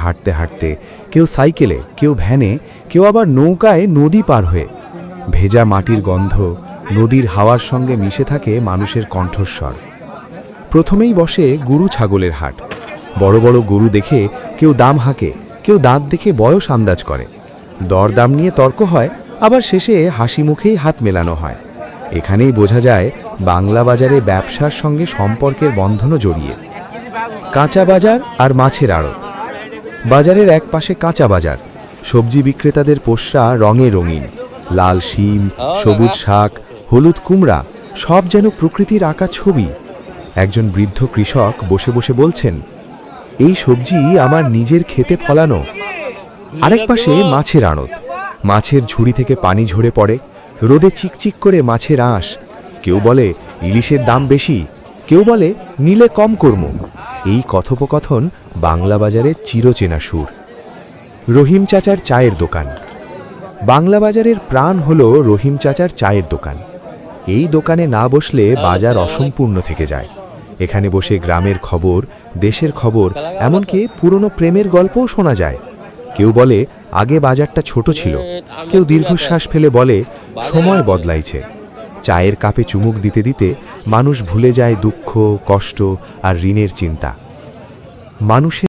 হাঁটতে হাঁটতে, কেউ সাইকেলে, কেউ ভ্যানে, কেউ আবার নৌকায় নদী পার হয়ে। ভেজা মাটির গন্ধ, নদীর হাওয়ার সঙ্গে মিশে থাকে মানুষের কণ্ঠস্বর। প্রথমেই বসে গরু ছাগলের হাট। বড় বড় গরু দেখে কেউ দাম হাঁকে, কেউ দাঁত দেখে বয়স আন্দাজ করে। দরদাম নিয়ে তর্ক হয়, আবার শেষে হাসি মুখেই হাত মেলানো হয়। এখানেই বোঝা যায় বাংলা বাজারে ব্যবসার সঙ্গে সম্পর্কের বন্ধনও জড়িয়ে। কাঁচা বাজার আর মাছের আড়ত। বাজারের এক পাশে কাঁচা বাজার, সবজি বিক্রেতাদের পোশরা রঙে রঙিন। লাল শিম, সবুজ শাক, হলুদ কুমড়া, সব যেন প্রকৃতির আঁকা ছবি। একজন বৃদ্ধ কৃষক বসে বসে বলছেন, এই সবজি আমার নিজের ক্ষেতে ফলানো। আরেক পাশে মাছের আড়ত। মাছের ঝুড়ি থেকে পানি ঝরে পড়ে, রোদে চিকচিক করে মাছের আঁশ। কেউ বলে ইলিশের দাম বেশি, কেউ বলে নিলে কম কর্ম। এই কথোপকথন বাংলা বাজারের চিরচেনা সুর। রহিম চাচার চায়ের দোকান। বাংলা বাজারের প্রাণ হলো রহিম চাচার চায়ের দোকান। এই দোকানে না বসলে বাজার অসম্পূর্ণ থেকে যায়। এখানে বসে গ্রামের খবর, দেশের খবর, এমনকি পুরনো প্রেমের গল্পও শোনা যায়। কেউ বলে আগে বাজারটা ছোট ছিল, কেউ দীর্ঘশ্বাস ফেলে বলে সময় বদলাইছে। চায়ের কাপে চুমুক দিতে দিতে মানুষ ভুলে যায় দুঃখ, কষ্ট আর ঋণের চিন্তা। মানুষের